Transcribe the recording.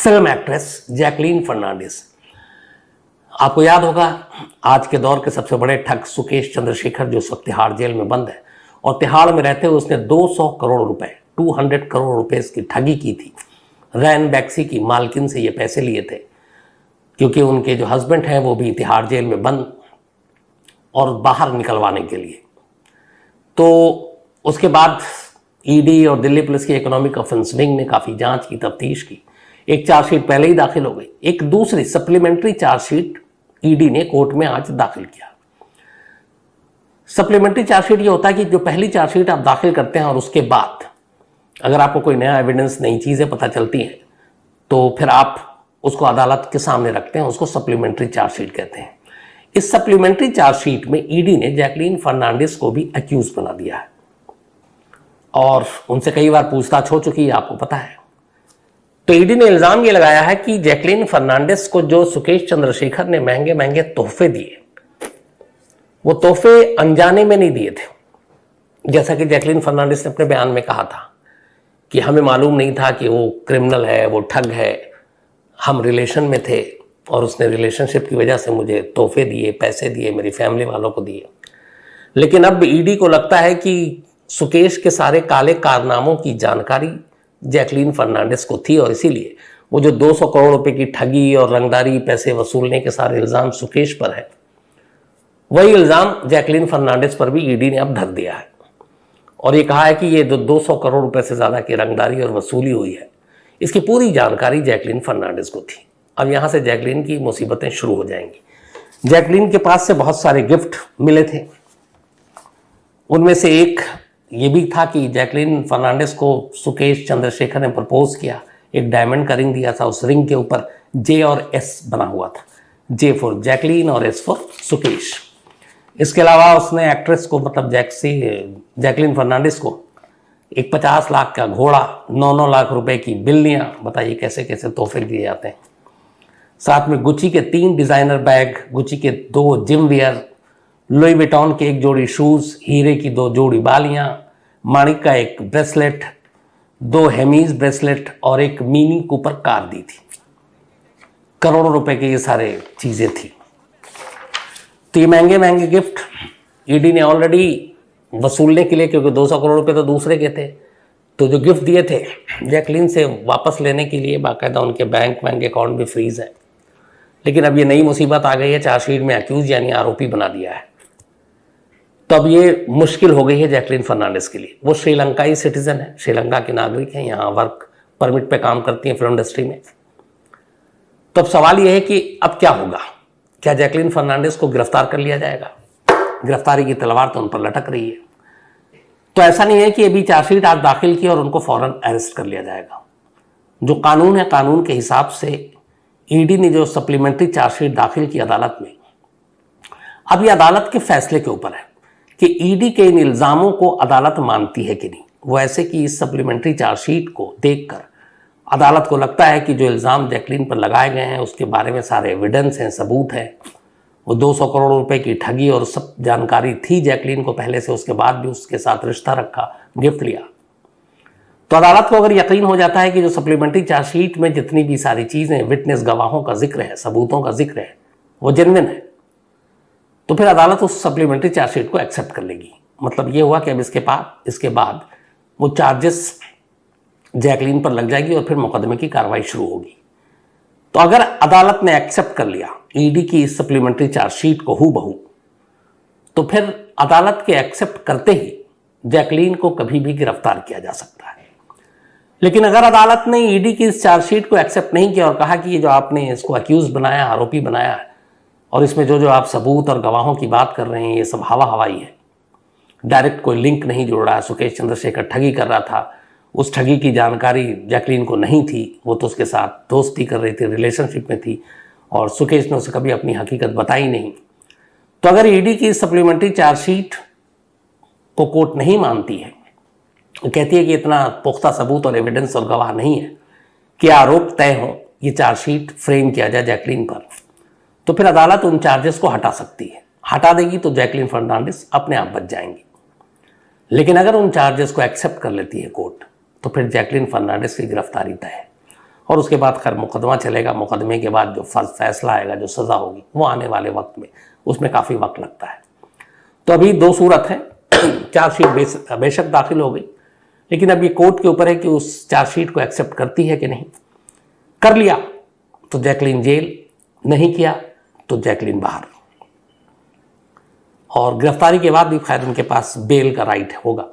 Film actress Jacqueline Fernandes. आपको याद होगा आज के दौर के सबसे बड़े ठग सुकेश चंद्रशेखर जो इस वक्त तिहाड़ जेल में बंद है, और तिहाड़ में रहते हुए उसने 200 करोड़ रुपए 200 करोड़ रुपए की ठगी की थी। रैन बैक्सी की मालकिन से ये पैसे लिए थे क्योंकि उनके जो हस्बैंड हैं वो भी तिहाड़ जेल में बंद और बाहर निकलवाने के लिए। तो उसके बाद ईडी और दिल्ली पुलिस की इकोनॉमिक ऑफेंस विंग ने काफ़ी जांच की, तफ्तीश की। एक चार्जशीट पहले ही दाखिल हो गई, एक दूसरी सप्लीमेंट्री चार्जशीट ईडी ने कोर्ट में आज दाखिल किया। सप्लीमेंट्री चार्जशीट ये होता है कि जो पहली चार्जशीट आप दाखिल करते हैं और उसके बाद अगर आपको कोई नया एविडेंस, नई चीज़ें पता चलती हैं तो फिर आप उसको अदालत के सामने रखते हैं, उसको सप्लीमेंट्री चार्जशीट कहते हैं। इस सप्लीमेंट्री चार्जशीट में ईडी ने जैकलीन फर्नांडिस को भी अक्यूज बना दिया है और उनसे कई बार पूछताछ हो चुकी है, आपको पता है। तो ईडी ने इल्जाम ये लगाया है कि जैकलीन फर्नांडिस को जो सुकेश चंद्रशेखर ने महंगे महंगे तोहफे दिए, वो तोहफे अनजाने में नहीं दिए थे। जैसा कि जैकलीन फर्नांडिस ने अपने बयान में कहा था कि हमें मालूम नहीं था कि वो क्रिमिनल है, वो ठग है, हम रिलेशन में थे और उसने रिलेशनशिप की वजह से मुझे तोहफे दिए, पैसे दिए, मेरी फैमिली वालों को दिए। लेकिन अब ईडी को लगता है कि सुकेश के सारे काले कारनामों की जानकारी जैकलीन फर्नांडिस को थी और इसीलिए वो जो 200 करोड़ रुपए की ठगी और रंगदारी, पैसे वसूलने के सारे इल्ज़ाम सुकेश पर है, वही इल्ज़ाम जैकलीन फर्नांडिस पर भी ईडी ने अब धर दिया है और ये कहा है कि ये जो 200 करोड़ रुपए से ज़्यादा की रंगदारी और वसूली हुई है, इसकी पूरी जानकारी जैकलीन फर्नांडिस को थी। अब यहाँ से जैकलीन की मुसीबतें शुरू हो जाएंगी। जैकलीन के पास से बहुत सारे गिफ्ट मिले थे, उनमें से एक ये भी था कि जैकलीन फर्नांडिस को सुकेश चंद्रशेखर ने प्रपोज किया, एक डायमंड का रिंग दिया था, उस रिंग के ऊपर जे और एस बना हुआ था, जे फॉर जैकलीन और एस फॉर सुकेश। इसके अलावा उसने एक्ट्रेस को, मतलब जैकलीन फर्नांडिस को एक 50 लाख का घोड़ा, 9-9 लाख रुपए की बिल्लियां, बताइए कैसे कैसे तोहफे दिए जाते हैं। साथ में गुची के 3 डिजाइनर बैग, गुची के 2 जिम वियर, लुई विटॉन के 1 जोड़ी शूज, हीरे की 2 जोड़ी बालियां, माणिक का 1 ब्रेसलेट, 2 हेमीज ब्रेसलेट और एक मिनी कूपर कार दी थी। करोड़ों रुपए के ये सारे चीजें थी। तो ये महंगे महंगे गिफ्ट ईडी ने ऑलरेडी वसूलने के लिए, क्योंकि 200 करोड़ रुपए तो दूसरे के थे, तो जो गिफ्ट दिए थे जैकलीन से वापस लेने के लिए बाकायदा उनके बैंक अकाउंट भी फ्रीज है। लेकिन अब ये नई मुसीबत आ गई है, चार्जशीट में अक्यूज यानी आरोपी बना दिया है। तो अब ये मुश्किल हो गई है जैकलीन फर्नांडिस के लिए। वो श्रीलंकाई सिटीजन है, श्रीलंका के नागरिक हैं, यहाँ वर्क परमिट पे काम करती हैं फिल्म इंडस्ट्री में। तो अब सवाल ये है कि अब क्या होगा, क्या जैकलीन फर्नांडिस को गिरफ्तार कर लिया जाएगा? गिरफ्तारी की तलवार तो उन पर लटक रही है। तो ऐसा नहीं है कि अभी चार्जशीट आज दाखिल की और उनको फौरन अरेस्ट कर लिया जाएगा। जो कानून है, कानून के हिसाब से ईडी ने जो सप्लीमेंट्री चार्जशीट दाखिल की अदालत में, अब ये अदालत के फैसले के ऊपर है कि ईडी के इन इल्जामों को अदालत मानती है कि नहीं। वो ऐसे कि इस सप्लीमेंट्री चार्जशीट को देखकर अदालत को लगता है कि जो इल्ज़ाम जैकलीन पर लगाए गए हैं उसके बारे में सारे एविडेंस हैं, सबूत हैं, वो 200 करोड़ रुपए की ठगी और सब जानकारी थी जैकलीन को पहले से, उसके बाद भी उसके साथ रिश्ता रखा, गिफ्ट लिया। तो अदालत को अगर यकीन हो जाता है कि जो सप्लीमेंट्री चार्जशीट में जितनी भी सारी चीज़ें, विटनेस, गवाहों का जिक्र है, सबूतों का जिक्र है, वो जेन्युइन है, तो फिर अदालत उस सप्लीमेंट्री चार्जशीट को एक्सेप्ट कर लेगी। मतलब ये हुआ कि अब इसके बाद वो चार्जेस जैकलीन पर लग जाएगी और फिर मुकदमे की कार्रवाई शुरू होगी। तो अगर अदालत ने एक्सेप्ट कर लिया ईडी की इस सप्लीमेंट्री चार्जशीट को हूबहू, तो फिर अदालत के एक्सेप्ट करते ही जैकलीन को कभी भी गिरफ्तार किया जा सकता है। लेकिन अगर अदालत ने ईडी की इस चार्जशीट को एक्सेप्ट नहीं किया और कहा कि ये जो आपने इसको अक्यूज बनाया, आरोपी बनाया है, और इसमें जो जो आप सबूत और गवाहों की बात कर रहे हैं ये सब हवा हवाई है, डायरेक्ट कोई लिंक नहीं जोड़ रहा है, सुकेश चंद्रशेखर ठगी कर रहा था, उस ठगी की जानकारी जैकलीन को नहीं थी, वो तो उसके साथ दोस्ती कर रही थी, रिलेशनशिप में थी और सुकेश ने उसे कभी अपनी हकीकत बताई नहीं। तो अगर ईडी की सप्लीमेंट्री चार्जशीट को कोर्ट नहीं मानती है, कहती है कि इतना पुख्ता सबूत और एविडेंस और गवाह नहीं है कि आरोप तय हो, ये चार्जशीट फ्रेम किया जाए जैकलीन पर, तो फिर अदालत उन चार्जेस को हटा सकती है। हटा देगी तो जैकलीन फर्नांडिस अपने आप बच जाएंगी। लेकिन अगर उन चार्जेस को एक्सेप्ट कर लेती है कोर्ट, तो फिर जैकलीन फर्नांडिस की गिरफ्तारी तय है और उसके बाद खैर मुकदमा चलेगा, मुकदमे के बाद जो फैसला आएगा, जो सज़ा होगी वो आने वाले वक्त में, उसमें काफ़ी वक्त लगता है। तो अभी दो सूरत है, चार्जशीट बेशक दाखिल हो गई, लेकिन अब ये कोर्ट के ऊपर है कि उस चार्जशीट को एक्सेप्ट करती है कि नहीं। कर लिया तो जैकलीन जेल, नहीं किया तो जैकलीन बाहर। और गिरफ्तारी के बाद भी खैर उनके पास बेल का राइट होगा।